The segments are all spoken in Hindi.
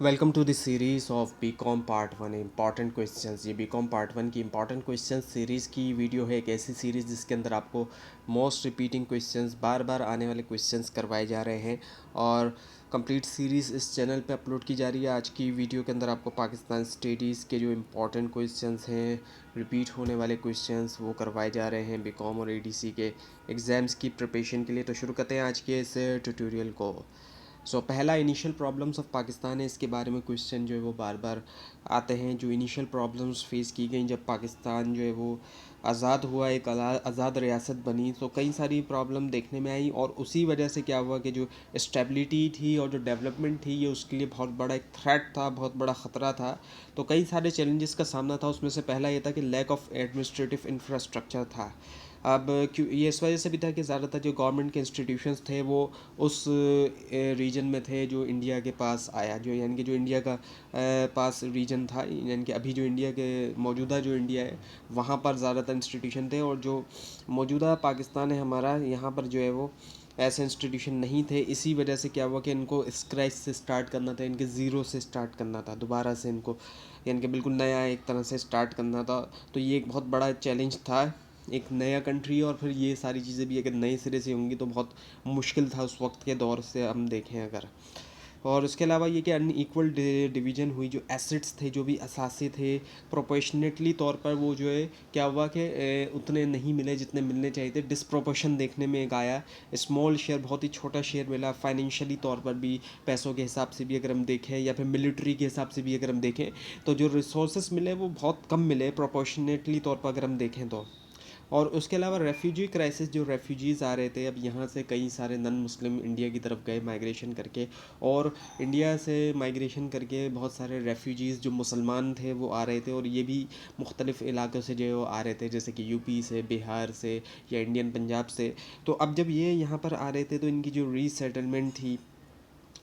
Welcome to the series of B com part one important questions. ये बी कॉम पार्ट वन की इम्पॉर्टेंट क्वेश्चंस सीरीज़ की वीडियो है। एक ऐसी सीरीज़ जिसके अंदर आपको मोस्ट रिपीटिंग क्वेश्चंस, बार बार आने वाले क्वेश्चंस करवाए जा रहे हैं और कंप्लीट सीरीज़ इस चैनल पे अपलोड की जा रही है। आज की वीडियो के अंदर आपको पाकिस्तान स्टडीज़ के जो इम्पॉर्टेंट क्वेश्चंस हैं, रिपीट होने वाले क्वेश्चंस, वो करवाए जा रहे हैं बी कॉम और एडीसी के एग्ज़ाम्स की प्रिपरेशन के लिए। तो शुरू करते हैं आज के इस ट्यूटोरियल को। पहला इनिशियल प्रॉब्लम्स ऑफ पाकिस्तान है। इसके बारे में क्वेश्चन जो है वो बार बार आते हैं। जो इनिशियल प्रॉब्लम्स फेस की गई जब पाकिस्तान जो है वो आज़ाद हुआ, एक आज़ाद रियासत बनी, तो कई सारी प्रॉब्लम देखने में आई और उसी वजह से क्या हुआ कि जो स्टेबिलिटी थी और जो डेवलपमेंट थी, ये उसके लिए बहुत बड़ा एक थ्रेट था, बहुत बड़ा ख़तरा था। तो कई सारे चैलेंजेस का सामना था। उसमें से पहला ये था कि लैक ऑफ एडमिनिस्ट्रेटिव इंफ्रास्ट्रक्चर था। अब क्यों ये इस वजह से भी था कि ज़्यादातर जो गवर्नमेंट के इंस्टीट्यूशंस थे वो उस रीजन में थे जो इंडिया के पास आया, जो यानी कि जो इंडिया का पास रीजन था, यानी कि अभी जो इंडिया के मौजूदा जो इंडिया है वहाँ पर ज़्यादातर इंस्टीट्यूशन थे। और जो मौजूदा पाकिस्तान है हमारा, यहाँ पर जो है वो ऐसे इंस्टीट्यूशन नहीं थे। इसी वजह से क्या हुआ कि इनको स्क्रैच से स्टार्ट करना था, इनके ज़ीरो से स्टार्ट करना था, दोबारा से इनको यानी कि बिल्कुल नया एक तरह से स्टार्ट करना था। तो ये एक बहुत बड़ा चैलेंज था, एक नया कंट्री, और फिर ये सारी चीज़ें भी अगर नए सिरे से होंगी तो बहुत मुश्किल था उस वक्त के दौर से हम देखें अगर। और उसके अलावा ये कि अनइक्वल डिवीज़न हुई, जो एसेट्स थे, जो भी असासे थे, प्रोपोर्शनेटली तौर पर वो जो है क्या हुआ कि उतने नहीं मिले जितने मिलने चाहिए थे। डिस्प्रोपोर्शन देखने में एक आया, स्मॉल शेयर, बहुत ही छोटा शेयर मिला फाइनेंशियली तौर पर भी, पैसों के हिसाब से भी अगर हम देखें या फिर मिलिट्री के हिसाब से भी अगर हम देखें, तो जो रिसोर्सेस मिले वो बहुत कम मिले प्रोपोर्शनेटली तौर पर अगर हम देखें तो। और उसके अलावा रेफ्यूजी क्राइसिस, जो रेफ्यूजीज़ आ रहे थे, अब यहाँ से कई सारे नन मुस्लिम इंडिया की तरफ गए माइग्रेशन करके, और इंडिया से माइग्रेशन करके बहुत सारे रेफ्यूजीज़ जो मुसलमान थे वो आ रहे थे, और ये भी मुख्तलिफ़ इलाक़ों से जो है वो आ रहे थे, जैसे कि यूपी से, बिहार से या इंडियन पंजाब से। तो अब जब ये यहाँ पर आ रहे थे तो इनकी जो रीसेटलमेंट थी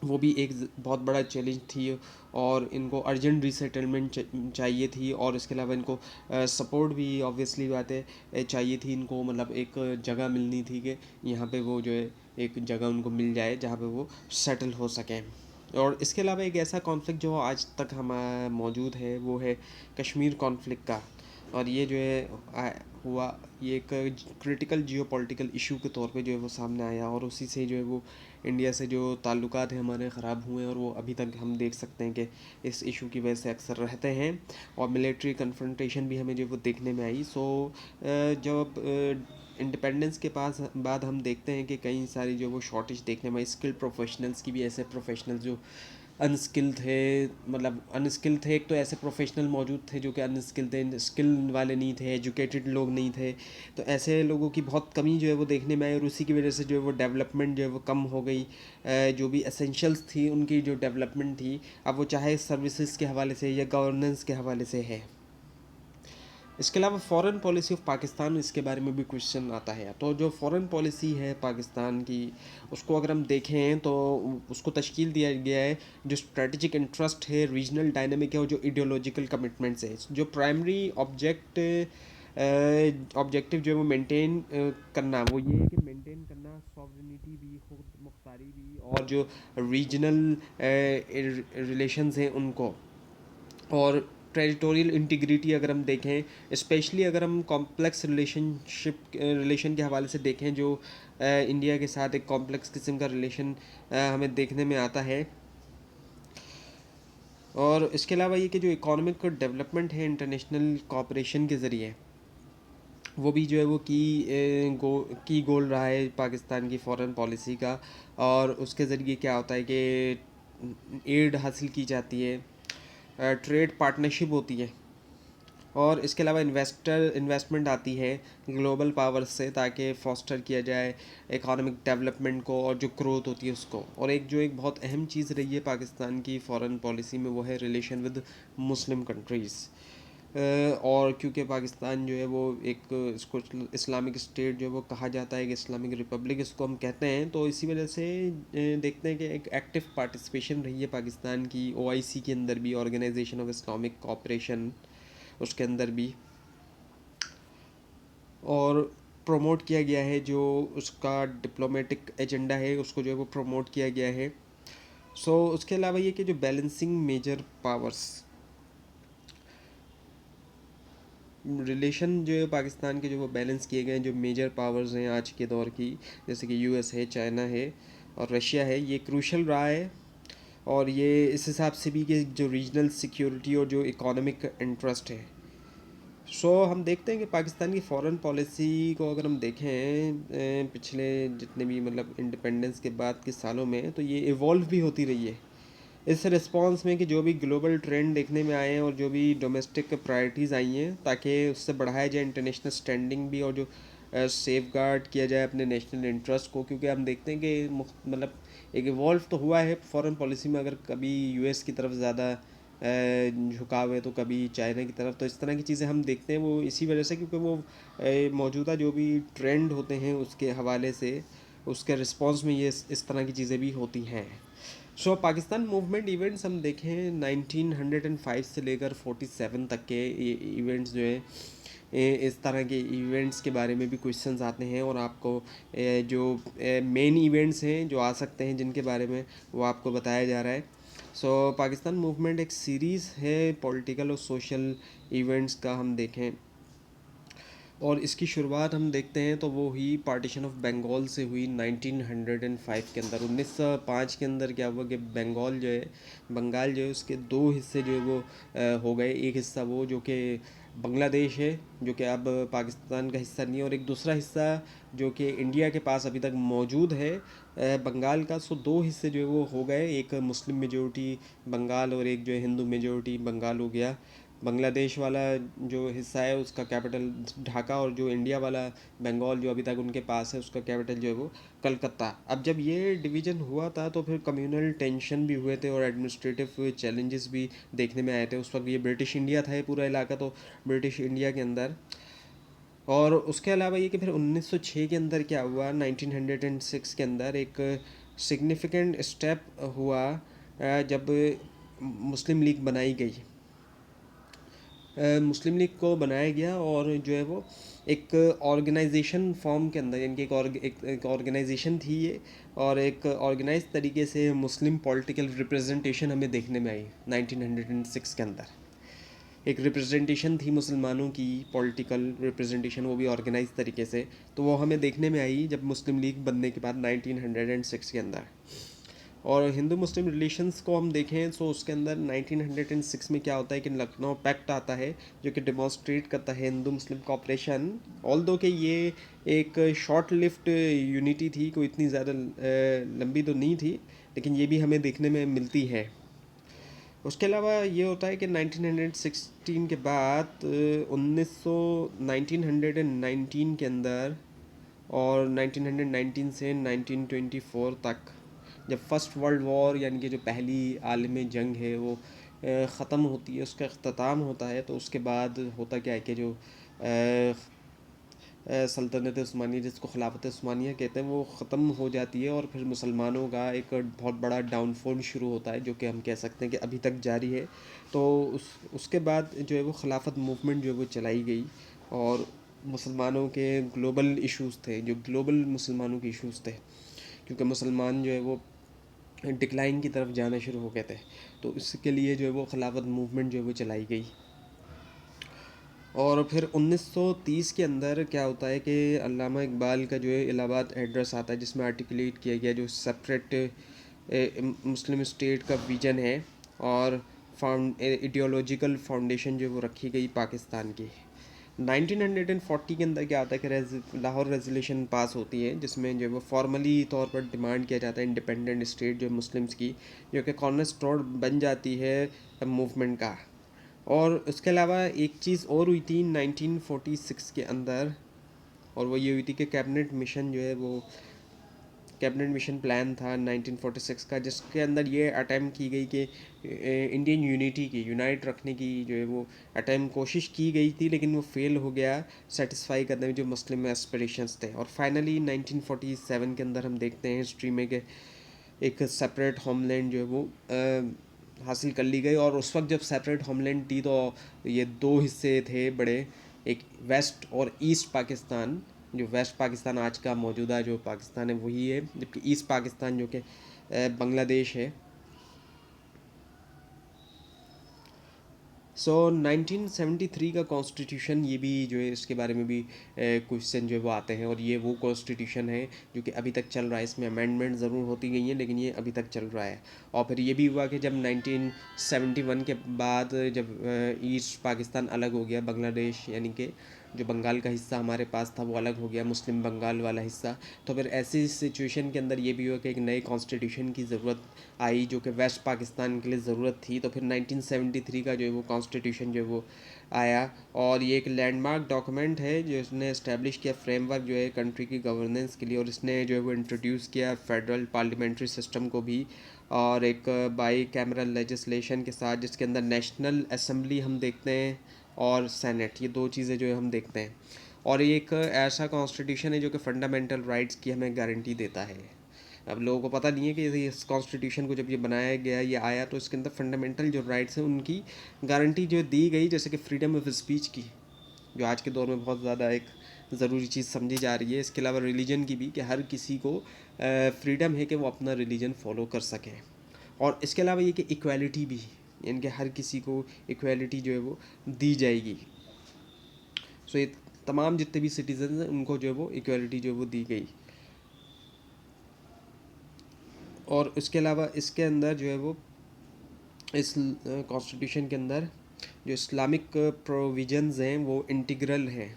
वो भी एक बहुत बड़ा चैलेंज थी, और इनको अर्जेंट रीसेटलमेंट चाहिए थी। और इसके अलावा इनको सपोर्ट भी, ऑब्वियसली बात है, चाहिए थी इनको, मतलब एक जगह मिलनी थी कि यहाँ पे वो जो है एक जगह उनको मिल जाए जहाँ पे वो सेटल हो सकें। और इसके अलावा एक ऐसा कॉन्फ्लिक्ट जो आज तक हम मौजूद है वो है कश्मीर कॉन्फ्लिक्ट का। और ये जो है हुआ, ये एक क्रिटिकल जियोपॉलिटिकल इशू के तौर पे जो है वो सामने आया, और उसी से जो है वो इंडिया से जो ताल्लुकात हैं हमारे ख़राब हुए हैं, और वो अभी तक हम देख सकते हैं कि इस इशू की वजह से अक्सर रहते हैं। और मिलिट्री कन्फ्रंटेशन भी हमें जो वो देखने में आई। जब इंडिपेंडेंस के पास बाद हम देखते हैं कि कई सारी जो वो शॉर्टेज देखने में आई स्किल्ड प्रोफेशनल्स की भी। ऐसे प्रोफेशनल्स जो अनस्किल थे, मतलब अनस्किल थे, एक तो ऐसे प्रोफेशनल मौजूद थे जो कि अनस्किल थे, स्किल वाले नहीं थे, एजुकेटेड लोग नहीं थे। तो ऐसे लोगों की बहुत कमी जो है वो देखने में आई, और उसी की वजह से जो है वो डेवलपमेंट जो है वो कम हो गई। जो भी एसेंशियल्स थी उनकी जो डेवलपमेंट थी, अब वो चाहे सर्विसेज के हवाले से या गवर्नेंस के हवाले से है। इसके अलावा फॉरेन पॉलिसी ऑफ पाकिस्तान, इसके बारे में भी क्वेश्चन आता है। तो जो फॉरेन पॉलिसी है पाकिस्तान की, उसको अगर हम देखें तो उसको तश्कील दिया गया है जो स्ट्रेटजिक इंटरेस्ट है, रीजनल डायनेमिक है, और जो इडियोलॉजिकल कमिटमेंट्स है। जो प्राइमरी ऑब्जेक्टिव जो है वो मेंटेन करना, वो ये है कि मेंटेन करना सॉवरेनिटी भी, खुद मुख्तारी भी, और जो रीजनल रिलेशंस हैं उनको, और टेरिटोरियल इंटीग्रिटी अगर हम देखें, स्पेशली अगर हम कॉम्प्लेक्स रिलेशन के हवाले से देखें, जो इंडिया के साथ एक कॉम्प्लेक्स किस्म का रिलेशन हमें देखने में आता है। और इसके अलावा ये कि जो इकोनॉमिक डेवलपमेंट है इंटरनेशनल कोऑपरेशन के ज़रिए, वो भी जो है वो की गोल रहा है पाकिस्तान की फ़ॉरेन पॉलिसी का। और उसके ज़रिए क्या होता है कि एड हासिल की जाती है, ट्रेड पार्टनरशिप होती है, और इसके अलावा इन्वेस्टमेंट आती है ग्लोबल पावर से, ताकि फॉस्टर किया जाए इकोनॉमिक डेवलपमेंट को और जो ग्रोथ होती है उसको। और एक बहुत अहम चीज़ रही है पाकिस्तान की फॉरेन पॉलिसी में, वो है रिलेशन विद मुस्लिम कंट्रीज़। और क्योंकि पाकिस्तान जो है वो एक, इसको इस्लामिक स्टेट जो है वो कहा जाता है, कि इस्लामिक रिपब्लिक इसको हम कहते हैं, तो इसी वजह से देखते हैं कि एक एक्टिव पार्टिसिपेशन रही है पाकिस्तान की ओआईसी के अंदर भी, ऑर्गेनाइजेशन ऑफ इस्लामिक कोऑपरेशन, उसके अंदर भी। और प्रमोट किया गया है जो उसका डिप्लोमेटिक एजेंडा है, उसको जो है वो प्रमोट किया गया है। सो उसके अलावा ये कि जो बैलेंसिंग मेजर पावर्स रिलेशन जो है पाकिस्तान के, जो वो बैलेंस किए गए हैं, जो मेजर पावर्स हैं आज के दौर की, जैसे कि यूएस है, चाइना है और रशिया है, ये क्रूशल रहा है। और ये इस हिसाब से भी कि जो रीजनल सिक्योरिटी और जो इकोनॉमिक इंटरेस्ट है। हम देखते हैं कि पाकिस्तान की फॉरेन पॉलिसी को अगर हम देखें पिछले जितने भी मतलब इंडिपेंडेंस के बाद के सालों में, तो ये इवॉल्व भी होती रही है इस रिस्पांस में कि जो भी ग्लोबल ट्रेंड देखने में आए हैं और जो भी डोमेस्टिक प्रायोरिटीज़ आई हैं, ताकि उससे बढ़ाया जाए इंटरनेशनल स्टैंडिंग भी, और जो सेफ गार्ड किया जाए अपने नेशनल इंटरेस्ट को। क्योंकि हम देखते हैं कि मतलब एक इवॉल्व तो हुआ है फॉरेन पॉलिसी में, अगर कभी यूएस की तरफ ज़्यादा झुकाव है तो कभी चाइना की तरफ, तो इस तरह की चीज़ें हम देखते हैं। वो इसी वजह से क्योंकि वो मौजूदा जो भी ट्रेंड होते हैं उसके हवाले से उसके रिस्पॉन्स में ये इस तरह की चीज़ें भी होती हैं। पाकिस्तान मूवमेंट इवेंट्स हम देखें 1905 से लेकर 47 तक के ये इवेंट्स जो है, इस तरह के इवेंट्स के बारे में भी क्वेश्चंस आते हैं। और आपको जो मेन इवेंट्स हैं जो आ सकते हैं जिनके बारे में वो आपको बताया जा रहा है। पाकिस्तान मूवमेंट एक सीरीज़ है पॉलिटिकल और सोशल इवेंट्स का हम देखें, और इसकी शुरुआत हम देखते हैं तो वो हुई पार्टीशन ऑफ बंगाल से हुई 1905 के अंदर। 1905 के अंदर क्या हुआ कि बंगाल जो है, बंगाल जो है उसके दो हिस्से जो है वो हो गए। एक हिस्सा वो जो कि बांग्लादेश है, जो कि अब पाकिस्तान का हिस्सा नहीं है, और एक दूसरा हिस्सा जो कि इंडिया के पास अभी तक मौजूद है बंगाल का। दो हिस्से जो है वो हो गए, एक मुस्लिम मेजोरिटी बंगाल और एक जो है हिंदू मेजोरिटी बंगाल हो गया। बांग्लादेश वाला जो हिस्सा है उसका कैपिटल ढाका, और जो इंडिया वाला बंगाल जो अभी तक उनके पास है उसका कैपिटल जो है वो कलकत्ता। अब जब ये डिवीज़न हुआ था तो फिर कम्युनल टेंशन भी हुए थे और एडमिनिस्ट्रेटिव चैलेंजेस भी देखने में आए थे। उस वक्त ये ब्रिटिश इंडिया था ये पूरा इलाका, तो ब्रिटिश इंडिया के अंदर। और उसके अलावा ये कि फिर 1906 के अंदर क्या हुआ, 1906 के अंदर एक सिग्निफिकेंट स्टेप हुआ जब मुस्लिम लीग बनाई गई। मुस्लिम लीग को बनाया गया और जो है वो एक ऑर्गेनाइजेशन फॉर्म के अंदर, यानी कि एक ऑर्गेनाइजेशन थी ये, और एक ऑर्गेनाइज तरीके से मुस्लिम पॉलिटिकल रिप्रेजेंटेशन हमें देखने में आई 1906 के अंदर। एक रिप्रेजेंटेशन थी मुसलमानों की, पॉलिटिकल रिप्रेजेंटेशन, वो भी ऑर्गेनाइज तरीके से। तो वो हमें देखने में आई जब मुस्लिम लीग बनने के बाद 1906 के अंदर। और हिंदू मुस्लिम रिलेशंस को हम देखें तो उसके अंदर 1906 में क्या होता है कि लखनऊ पैक्ट आता है, जो कि डिमॉन्स्ट्रेट करता है हिंदू मुस्लिम कॉपरेशन। ऑल दो कि ये एक शॉर्ट लिफ्ट यूनिटी थी, कोई इतनी ज़्यादा लंबी तो नहीं थी, लेकिन ये भी हमें देखने में मिलती है। उसके अलावा ये होता है कि 1916 के बाद 1919 के अंदर और 1919 से 1924 तक, जब फर्स्ट वर्ल्ड वॉर यानी कि जो पहली आलमी जंग है वो ख़त्म होती है, उसका अख्ताम होता है, तो उसके बाद होता क्या है कि जो सल्तनत उस्मानिया, जिसको खिलाफत उस्मानिया कहते हैं, वो ख़त्म हो जाती है। और फिर मुसलमानों का एक बहुत बड़ा डाउनफॉल शुरू होता है, जो कि हम कह सकते हैं कि अभी तक जारी है। तो उसके बाद जो है वो खिलाफत मूवमेंट जो है वो चलाई गई, और मुसलमानों के ग्लोबल इश्यूज़ थे, जो ग्लोबल मुसलमानों के इश्यूज़ थे, क्योंकि मुसलमान जो है वो डिक्लाइन की तरफ जाना शुरू हो गए थे। तो इसके लिए जो है वो खिलाफत मूवमेंट जो है वो चलाई गई। और फिर 1930 के अंदर क्या होता है कि अल्लामा इकबाल का जो है इलाहाबाद एड्रेस आता है, जिसमें आर्टिकुलेट किया गया जो सेपरेट मुस्लिम स्टेट का विजन है, और आइडियोलॉजिकल फाउंडेशन जो वो रखी गई पाकिस्तान की। 1940 के अंदर क्या होता है कि लाहौर रेजोल्यूशन पास होती है, जिसमें जो वो फॉर्मली तौर पर डिमांड किया जाता है इंडिपेंडेंट स्टेट जो मुस्लिम्स की, जो कि कॉर्नरस्टोन बन जाती है मूवमेंट का। और उसके अलावा एक चीज़ और हुई थी 1946 के अंदर, और वो ये हुई थी कि कैबिनेट मिशन जो है वो कैबिनेट मिशन प्लान था 1946 का, जिसके अंदर ये अटैम्प्ट की गई कि इंडियन यूनिटी की यूनाइट रखने की जो है वो अटैम्प्ट कोशिश की गई थी, लेकिन वो फेल हो गया सेटिस्फाई करने में जो मुस्लिम एस्पिरेशंस थे। और फाइनली 1947 के अंदर हम देखते हैं हिस्ट्री में कि एक सेपरेट होमलैंड जो है वो हासिल कर ली गई। और उस वक्त जब सेपरेट होमलैंड थी तो ये दो हिस्से थे बड़े, एक वेस्ट और ईस्ट पाकिस्तान। जो वेस्ट पाकिस्तान आज का मौजूदा जो पाकिस्तान है वही है, जबकि ईस्ट पाकिस्तान जो कि बांग्लादेश है। सो 1973 का कॉन्स्टिट्यूशन, ये भी जो है इसके बारे में भी क्वेश्चन जो है वो आते हैं, और ये वो कॉन्स्टिट्यूशन है जो कि अभी तक चल रहा है। इसमें अमेंडमेंट ज़रूर होती गई हैं लेकिन ये अभी तक चल रहा है। और फिर ये भी हुआ कि जब 1971 के बाद जब ईस्ट पाकिस्तान अलग हो गया, बांग्लादेश यानी कि जो बंगाल का हिस्सा हमारे पास था वो अलग हो गया, मुस्लिम बंगाल वाला हिस्सा, तो फिर ऐसी सिचुएशन के अंदर ये भी हुआ कि एक नए कॉन्स्टिट्यूशन की ज़रूरत आई जो कि वेस्ट पाकिस्तान के लिए ज़रूरत थी। तो फिर 1973 का जो है वो कॉन्स्टिट्यूशन जो है वो आया, और ये एक लैंडमार्क डॉक्यूमेंट है जो इसने इस्टेब्लिश किया फ्रेमवर्क जो है कंट्री की गवर्नेंस के लिए, और इसने जो है वो इंट्रोड्यूस किया फेडरल पार्लियामेंट्री सिस्टम को भी, और एक बाई कैमरल लेजिस्लेशन के साथ, जिसके अंदर नेशनल असेंबली हम देखते हैं और सेनेट, ये दो चीज़ें जो है हम देखते हैं। और ये एक ऐसा कॉन्स्टिट्यूशन है जो कि फंडामेंटल राइट्स की हमें गारंटी देता है। अब लोगों को पता नहीं है कि इस कॉन्स्टिट्यूशन को जब ये बनाया गया, ये आया, तो इसके अंदर फंडामेंटल जो राइट्स हैं उनकी गारंटी जो दी गई, जैसे कि फ्रीडम ऑफ स्पीच की, जो आज के दौर में बहुत ज़्यादा एक ज़रूरी चीज़ समझी जा रही है। इसके अलावा रिलीजन की भी, कि हर किसी को फ्रीडम है कि वो अपना रिलीजन फॉलो कर सकें। और इसके अलावा ये कि इक्वालिटी भी, यानी कि हर किसी को इक्वालिटी जो है वो दी जाएगी। सो ये तमाम जितने भी सिटीजन हैं उनको जो है वो इक्वालिटी जो है वो दी गई। और इसके अलावा इसके अंदर जो है वो इस कॉन्स्टिट्यूशन के अंदर जो इस्लामिक प्रोविजंस हैं वो इंटीग्रल हैं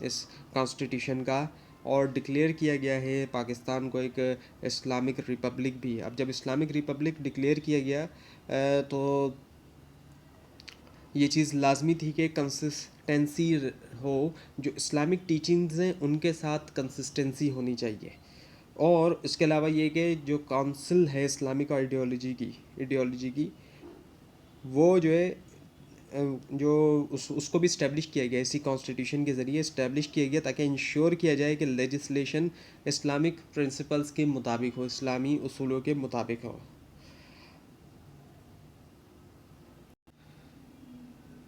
इस कॉन्स्टिट्यूशन का, और डिक्लेयर किया गया है पाकिस्तान को एक इस्लामिक रिपब्लिक भी। अब जब इस्लामिक रिपब्लिक डिक्लेयर किया गया तो ये चीज़ लाजमी थी कि कंसिस्टेंसी हो, जो इस्लामिक टीचिंग्स हैं उनके साथ कंसिस्टेंसी होनी चाहिए। और इसके अलावा ये कि जो काउंसिल है इस्लामिक आइडियोलॉजी की वो जो है जो उसको भी इस्टेब्लिश किया गया, इसी कॉन्स्टिट्यूशन के ज़रिए इस्टेब्लिश किया गया, ताकि इंश्योर किया जाए कि लेजिस्लेशन इस्लामिक प्रिंसिपल्स के मुताबिक हो, इस्लामी उसूलों के मुताबिक हो।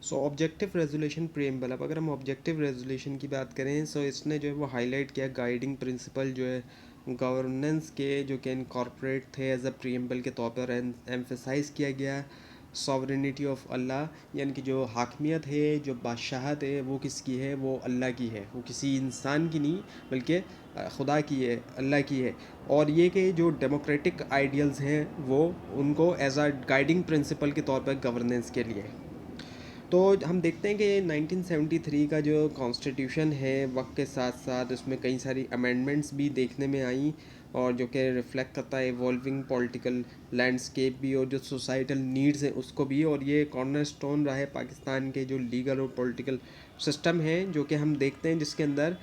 सो ऑब्जेक्टिव रेजोल्यूशन प्रीएम्बल। अब अगर हम ऑब्जेक्टिव रेजोल्यूशन की बात करें, सो इसने जो है वो हाईलाइट किया गाइडिंग प्रिंसिपल जो है गवर्नेंस के, जो कि इनकॉर्पोरेट थे एज अ प्रीएम्बल के तौर पर एम्फेसाइज किया गया सॉवरेनिटी ऑफ अल्लाह, यानी कि जो हाकमियत है, जो बादशाहत है, वो किसकी है, वो अल्लाह की है, वो किसी इंसान की नहीं बल्कि खुदा की है, अल्लाह की है। और ये कि जो डेमोक्रेटिक आइडियल्स हैं वो उनको एज अ गाइडिंग प्रिंसिपल के तौर पर गवर्नेंस के लिए। तो हम देखते हैं कि 1973 का जो कॉन्स्टिट्यूशन है, वक्त के साथ साथ उसमें कई सारी अमेंडमेंट्स भी देखने में आई, और जो कि रिफ्लेक्ट करता है इवॉल्विंग पॉलिटिकल लैंडस्केप भी, और जो सोसाइटल नीड्स हैं उसको भी। और ये कॉर्नरस्टोन रहा है पाकिस्तान के जो लीगल और पॉलिटिकल सिस्टम है, जो कि हम देखते हैं जिसके अंदर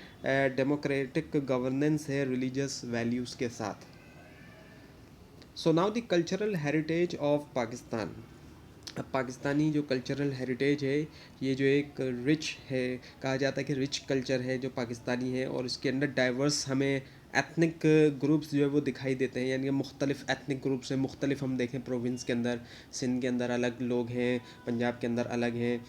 डेमोक्रेटिक गवर्नेंस है रिलीजियस वैल्यूज़ के साथ। So now the cultural heritage of Pakistan. अब पाकिस्तानी जो कल्चरल हेरिटेज है, ये जो एक रिच है, कहा जाता है कि रिच कल्चर है जो पाकिस्तानी है, और इसके अंदर डाइवर्स हमें एथनिक ग्रुप्स जो है वो दिखाई देते हैं, यानी कि मुख्तलिफ एथनिक ग्रुप्स हैं। मुख्तलिफ हम देखें प्रोविंस के अंदर, सिंध के अंदर अलग लोग हैं, पंजाब के अंदर अलग हैं,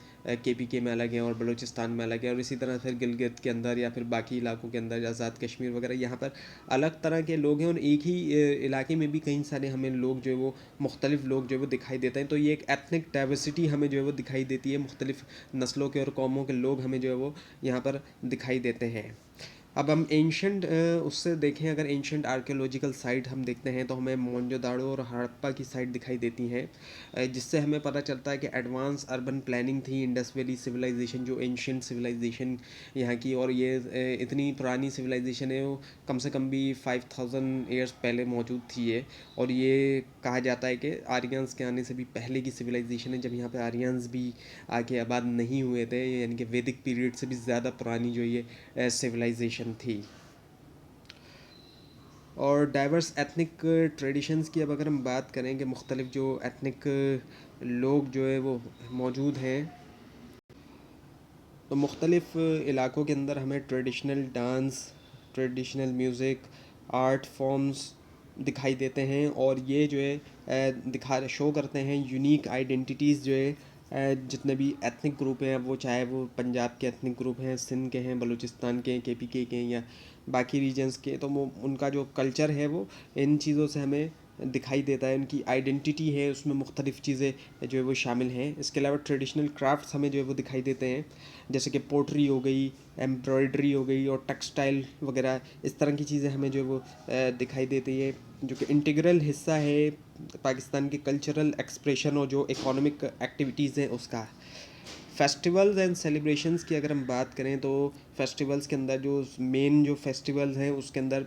KPK में अलग हैं, और बलूचिस्तान में अलग है, और इसी तरह फिर गिलगित के अंदर या फिर बाकी इलाकों के अंदर आज़ाद कश्मीर वगैरह, यहाँ पर अलग तरह के लोग हैं। और एक ही इलाके में भी कई सारे हमें लोग जो है वो मुख्तलिफ लोग जो है वो दिखाई देते हैं। तो ये एक एथनिक डाइवर्सिटी हमें जो है वो दिखाई देती है, मुख्तलिफ नस्लों के और कौमों के लोग हमें जो है वो यहाँ पर दिखाई देते हैं। अब हम एंशंट उससे देखें, अगर एंशंट आर्कियोलॉजिकल साइट हम देखते हैं तो हमें मोहनजोदाड़ो और हड़प्पा की साइट दिखाई देती हैं, जिससे हमें पता चलता है कि एडवांस अर्बन प्लानिंग थी, इंडस वैली सिविलाइजेशन जो एंशंट सिविलाइजेशन यहाँ की, और ये इतनी पुरानी सिविलाइजेशन है, वो कम से कम भी 5000 ईयर्स पहले मौजूद थी ये। और ये कहा जाता है कि आर्यंस के आने से भी पहले की सिविलाइजेशन है, जब यहाँ पे आर्यंस भी आके आबाद नहीं हुए थे, यानी कि वैदिक पीरियड से भी ज़्यादा पुरानी जो ये सिविलाइजेशन थी। और डाइवर्स एथनिक ट्रेडिशंस की अब अगर हम बात करें कि मुख्तलिफ जो एथनिक लोग जो है वो मौजूद हैं, तो मुख्तलिफ इलाक़ों के अंदर हमें traditional dance, traditional music, art forms दिखाई देते हैं, और ये जो है दिखा शो करते हैं यूनिक आइडेंटिटीज़ जो है जितने भी एथनिक ग्रुप हैं, वो चाहे वो पंजाब के एथनिक ग्रुप हैं, सिंध के हैं, बलूचिस्तान के हैं, KPK के हैं, या बाकी रीजन्स के, तो वो उनका जो कल्चर है वो इन चीज़ों से हमें दिखाई देता है, उनकी आइडेंटिटी है उसमें मुख्तलिफ़ चीज़ें जो है वो शामिल हैं। इसके अलावा ट्रेडिशनल क्राफ्ट्स हमें जो है वो दिखाई देते हैं, जैसे कि पोट्री हो गई, एम्ब्रॉयडरी हो गई और टेक्सटाइल वगैरह, इस तरह की चीज़ें हमें जो है वो दिखाई देती है, जो कि इंटीग्रल हिस्सा है पाकिस्तान के कल्चरल एक्सप्रेशन और जो इकोनॉमिक एक्टिविटीज़ हैं उसका। फेस्टिवल्स एंड सेलिब्रेशंस की अगर हम बात करें तो फेस्टिवल्स के अंदर जो मेन जो फेस्टिवल्स हैं उसके अंदर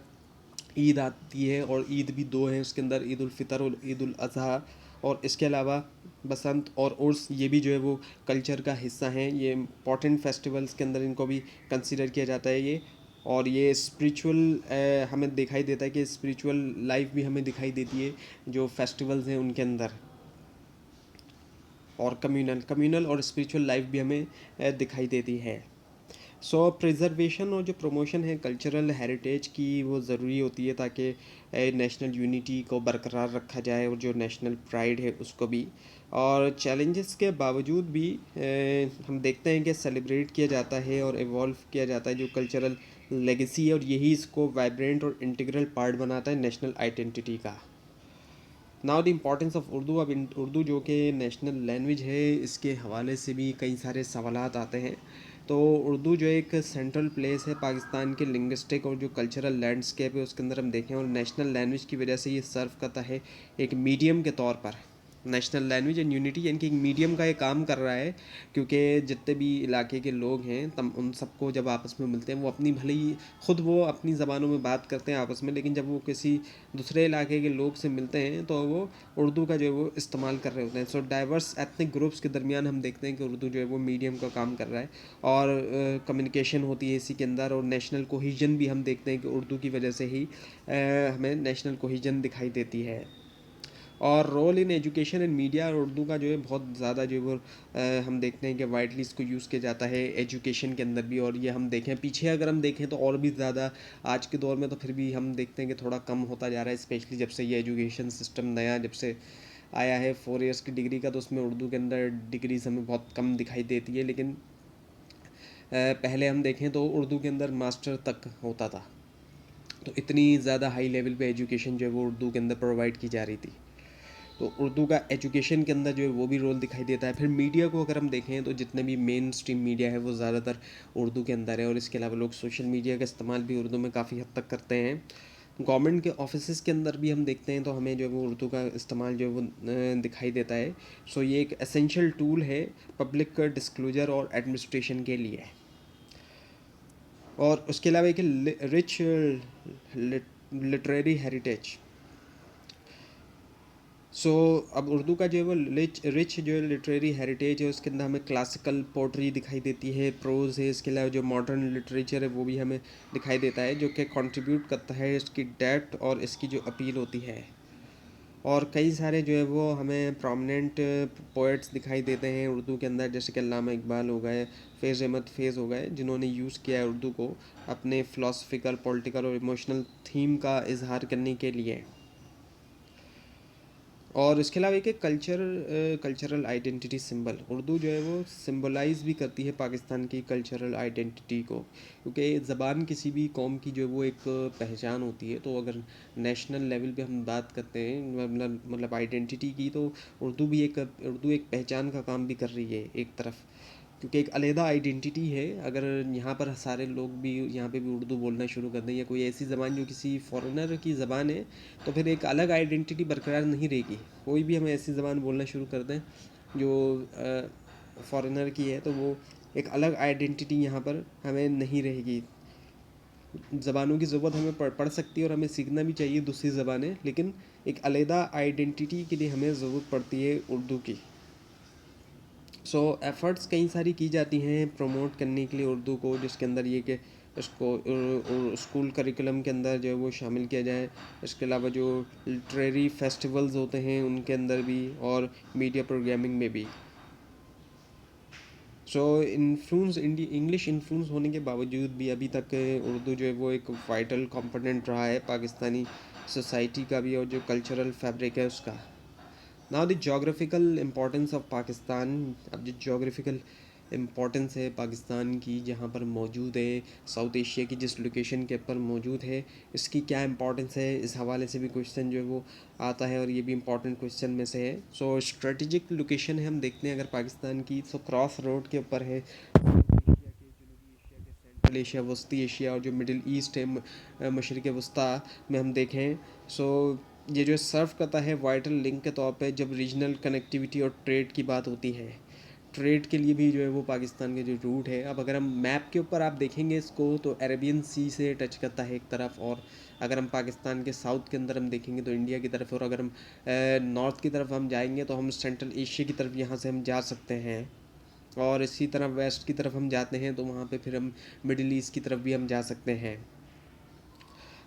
ईद आती है, और ईद भी दो हैं उसके अंदर, ईद उल फितर और ईद उल अज़हा। और इसके अलावा बसंत और उर्स, ये भी जो है वो कल्चर का हिस्सा हैं, ये इम्पॉर्टेंट फेस्टिवल्स के अंदर इनको भी कंसिडर किया जाता है ये। और ये स्पिरिचुअल हमें दिखाई देता है कि स्पिरिचुअल लाइफ भी हमें दिखाई देती है जो फेस्टिवल्स हैं उनके अंदर, और कम्युनल और स्पिरिचुअल लाइफ भी हमें दिखाई देती है। सो प्रिजर्वेशन और जो प्रमोशन है कल्चरल हेरिटेज की, वो ज़रूरी होती है ताकि नेशनल यूनिटी को बरकरार रखा जाए और जो नेशनल प्राइड है उसको भी। और चैलेंजेस के बावजूद भी हम देखते हैं कि सेलिब्रेट किया जाता है और इवॉल्व किया जाता है जो कल्चरल लेगेसी है, और यही इसको वाइब्रेंट और इंटीग्रल पार्ट बनाता है नेशनल आइडेंटिटी का। Now the importance of Urdu. अब उर्दू जो कि नेशनल लैंग्वेज है, इसके हवाले से भी कई सारे सवालात आते हैं। तो उर्दू जो एक सेंट्रल प्लेस है पाकिस्तान के लिंग्विस्टिक और जो कल्चरल लैंडस्केप है उसके अंदर हम देखें, और नेशनल लैंग्वेज की वजह से ये सर्व करता है एक मीडियम के तौर पर। नेशनल लैंग्वेज एंड यूनिटी यानी कि एक मीडियम का ये काम कर रहा है, क्योंकि जितने भी इलाके के लोग हैं तम उन सबको जब आपस में मिलते हैं, वो अपनी भले ही खुद वो अपनी ज़बानों में बात करते हैं आपस में, लेकिन जब वो किसी दूसरे इलाके के लोग से मिलते हैं तो वो उर्दू का जो है वो इस्तेमाल कर रहे होते हैं। सो डाइवर्स एथनिक ग्रुप्स के दरमियान हम देखते हैं कि उर्दू जो है वो मीडियम का काम कर रहा है, और कम्युनिकेशन होती है इसी के अंदर, और नेशनल कोहिजन भी हम देखते हैं कि उर्दू की वजह से ही हमें नेशनल कोहिजन दिखाई देती है। और role in education and media, और उर्दू का जो है बहुत ज़्यादा जो है वो हम देखते हैं कि वाइडली इसको यूज़ किया जाता है एजुकेशन के अंदर भी। और ये हम देखें पीछे अगर हम देखें तो और भी ज़्यादा, आज के दौर में तो फिर भी हम देखते हैं कि थोड़ा कम होता जा रहा है, स्पेशली जब से ये एजुकेशन सिस्टम नया जब से आया है 4 ईयर्स की डिग्री का, तो उसमें उर्दू के अंदर डिग्रीज हमें बहुत कम दिखाई देती है। लेकिन पहले हम देखें तो उर्दू के अंदर मास्टर तक होता था, तो इतनी ज़्यादा हाई लेवल पे एजुकेशन जो है वो उर्दू के अंदर प्रोवाइड की जा रही थी। तो उर्दू का एजुकेशन के अंदर जो है वो भी रोल दिखाई देता है। फिर मीडिया को अगर हम देखें तो जितने भी मेन स्ट्रीम मीडिया है वो ज़्यादातर उर्दू के अंदर है, और इसके अलावा लोग सोशल मीडिया का इस्तेमाल भी उर्दू में काफ़ी हद तक करते हैं। गवर्नमेंट के ऑफिस के अंदर भी हम देखते हैं तो हमें जो है वो उर्दू का इस्तेमाल जो है वो दिखाई देता है। सो ये एक एसेंशियल टूल है पब्लिक डिस्क्लोजर और एडमिनिस्ट्रेशन के लिए। और उसके अलावा एक रिच लिटरेरी हेरिटेज। सो अब उर्दू का जो है वो रिच जो है लिटरेरी हेरिटेज है, उसके अंदर हमें क्लासिकल पोट्री दिखाई देती है, प्रोज है, इसके अलावा जो मॉडर्न लिटरेचर है वो भी हमें दिखाई देता है, जो कि कंट्रीब्यूट करता है इसकी डेप्थ और इसकी जो अपील होती है। और कई सारे जो है वो हमें प्रोमिनेंट पोएट्स दिखाई देते हैं उर्दू के अंदर, जैसे कि अल्लामा इकबाल हो गए, फ़ैज़ अहमद फ़ैज़ हो गए, जिन्होंने यूज़ किया है उर्दू को अपने फ़िलासफ़िकल, पॉलिटिकल और इमोशनल थीम का इजहार करने के लिए। और इसके अलावा एक कल्चरल आइडेंटिटी सिंबल, उर्दू जो है वो सिंबलाइज भी करती है पाकिस्तान की कल्चरल आइडेंटिटी को, क्योंकि ज़बान किसी भी कौम की जो है वो एक पहचान होती है। तो अगर नेशनल लेवल पे हम बात करते हैं मतलब आइडेंटिटी की, तो उर्दू एक पहचान का काम भी कर रही है एक तरफ, क्योंकि एक अलहदा आइडेंटिटी है। अगर यहाँ पर सारे लोग भी यहाँ पे भी उर्दू बोलना शुरू कर दें, या कोई ऐसी ज़बान जो किसी फॉरेनर की ज़बान है, तो फिर एक अलग आइडेंटिटी बरकरार नहीं रहेगी। कोई भी हम ऐसी ज़बान बोलना शुरू कर दें जो फॉरेनर की है, तो वो एक अलग आइडेंटिटी यहाँ पर हमें नहीं रहेगी। ज़बानों की ज़रूरत हमें पड़ सकती है और हमें सीखना भी चाहिए दूसरी ज़बानें, लेकिन एक अलहदा आइडेंटिटी के लिए हमें ज़रूरत पड़ती है उर्दू की। सो एफ़र्ट्स कई सारी की जाती हैं प्रमोट करने के लिए उर्दू को, जिसके अंदर ये कि इसको स्कूल करिकुलम के अंदर जो है वो शामिल किया जाए। इसके अलावा जो लिटरेरी फेस्टिवल्स होते हैं उनके अंदर भी, और मीडिया प्रोग्रामिंग में भी। सो इंग्लिश इन्फ्लुएंस होने के बावजूद भी अभी तक उर्दू जो है वो एक वाइटल कंपोनेंट रहा है पाकिस्तानी सोसाइटी का भी, और जो कल्चरल फैब्रिक है उसका। Now the geographical importance of Pakistan. अब जो जोग्राफिकल इम्पोर्टेंस है पाकिस्तान की जहाँ पर मौजूद है, साउथ एशिया की जिस लोकेशन के ऊपर मौजूद है, इसकी क्या इम्पोर्टेंस है, इस हवाले से भी क्वेश्चन जो है वो आता है और ये भी इम्पोर्टेंट क्वेश्चन में से है। सो स्ट्रेटजिक लोकेशन है, हम देखते हैं अगर पाकिस्तान की, सो क्रॉस रोड के ऊपर है सेंट्रल एशिया, वस्ती एशिया और जो मिडिल ईस्ट है मशरिक़ वस्ती में हम देखें। सो ये जो सर्व करता है वाइटल लिंक के तौर पे जब रीजनल कनेक्टिविटी और ट्रेड की बात होती है, ट्रेड के लिए भी जो है वो पाकिस्तान के जो रूट है। अब अगर हम मैप के ऊपर आप देखेंगे इसको तो अरेबियन सी से टच करता है एक तरफ, और अगर हम पाकिस्तान के साउथ के अंदर हम देखेंगे तो इंडिया की तरफ, और अगर हम नॉर्थ की तरफ हम जाएंगे तो हम सेंट्रल एशिया की तरफ यहाँ से हम जा सकते हैं। और इसी तरह वेस्ट की तरफ हम जाते हैं तो वहाँ पे फिर हम मिडिल ईस्ट की तरफ भी हम जा सकते हैं।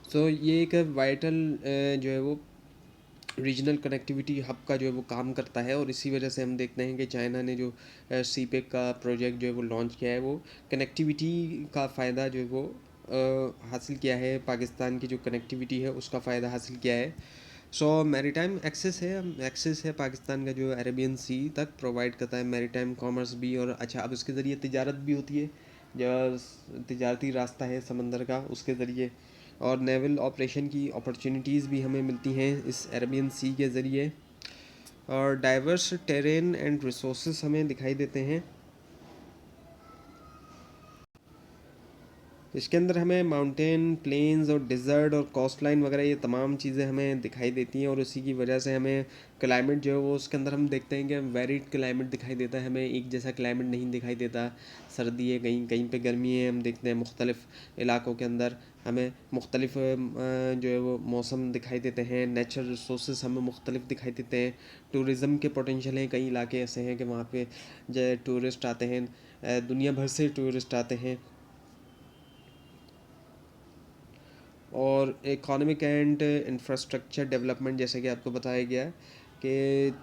सो ये एक वाइटल जो है वो रीजनल कनेक्टिविटी हब का जो है वो काम करता है, और इसी वजह से हम देखते हैं कि चाइना ने जो सी पेक का प्रोजेक्ट जो है वो लॉन्च किया है, वो कनेक्टिविटी का फ़ायदा जो है वो हासिल किया है, पाकिस्तान की जो कनेक्टिविटी है उसका फ़ायदा हासिल किया है। सो मैरीटाइम एक्सेस है पाकिस्तान का जो अरेबियन सी तक प्रोवाइड करता है, मैरीटाइम कॉमर्स भी, और अच्छा अब इसके ज़रिए तिजारत भी होती है, जो तिजारती रास्ता है समंदर का उसके ज़रिए, और नेवल ऑपरेशन की अपॉर्चुनिटीज़ भी हमें मिलती हैं इस अरेबियन सी के ज़रिए, और डाइवर्स टेरेन एंड रिसोर्स हमें दिखाई देते हैं। इसके अंदर हमें माउंटेन, प्लेन्स और डिज़र्ट और कोस्ट लाइन वगैरह ये तमाम चीज़ें हमें दिखाई देती हैं, और उसी की वजह से हमें क्लाइमेट जो है वो उसके अंदर हम देखते हैं कि वेरिड क्लाइमेट दिखाई देता है, हमें एक जैसा क्लाइमेट नहीं दिखाई देता। सर्दी है, कहीं कहीं पे गर्मी है, हम देखते हैं मुख्तलिफ़ इलाकों के अंदर हमें मुख्तलिफ़ जो है वो मौसम दिखाई देते हैं। नेचुरल रिसोर्स हमें मुख्तलिफ दिखाई देते हैं। टूरिज़म के पोटेंशियल हैं, कई इलाके ऐसे हैं कि वहाँ पे जो टूरिस्ट आते हैं, दुनिया भर से टूरिस्ट आते हैं। और इकोनॉमिक एंड इंफ्रास्ट्रक्चर डेवलपमेंट, जैसे कि आपको बताया गया कि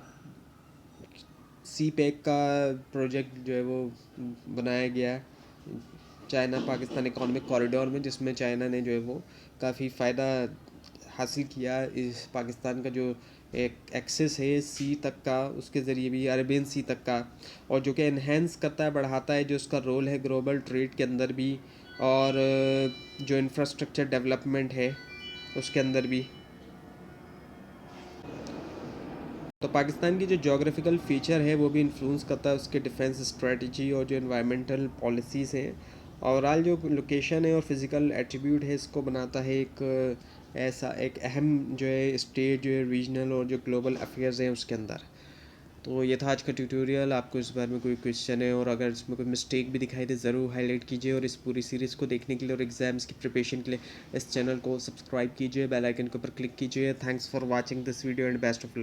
सी पैक का प्रोजेक्ट जो है वो बनाया गया चाइना पाकिस्तान इकोनॉमिक कॉरिडोर में, जिसमें चाइना ने जो है वो काफ़ी फ़ायदा हासिल किया इस पाकिस्तान का जो एक एक्सेस है सी तक का, उसके ज़रिए भी अरेबियन सी तक का, और जो कि इन्हेंस करता है, बढ़ाता है जो उसका रोल है ग्लोबल ट्रेड के अंदर भी, और जो इंफ्रास्ट्रक्चर डेवलपमेंट है उसके अंदर भी। तो पाकिस्तान की जो जोग्राफिकल फ़ीचर है वो भी इन्फ्लुएंस करता है उसके डिफेंस स्ट्रेटजी और जो इन्वायरमेंटल पॉलिसीज़ हैं। ओवरऑल जो लोकेशन है और फिज़िकल एट्रीब्यूट है इसको बनाता है एक ऐसा एक अहम जो है स्टेट जो है रीजनल और जो ग्लोबल अफेयर्स हैं उसके अंदर। तो ये था आज का ट्यूटोरियल। आपको इस बारे में कोई क्वेश्चन है और अगर इसमें कोई मिस्टेक भी दिखाई दे ज़रूर हाईलाइट कीजिए, और इस पूरी सीरीज़ को देखने के लिए और एग्ज़ाम्स की प्रिपरेशन के लिए इस चैनल को सब्सक्राइब कीजिए, बेल आइकन के ऊपर क्लिक कीजिए। Thanks for watching this video and best of luck.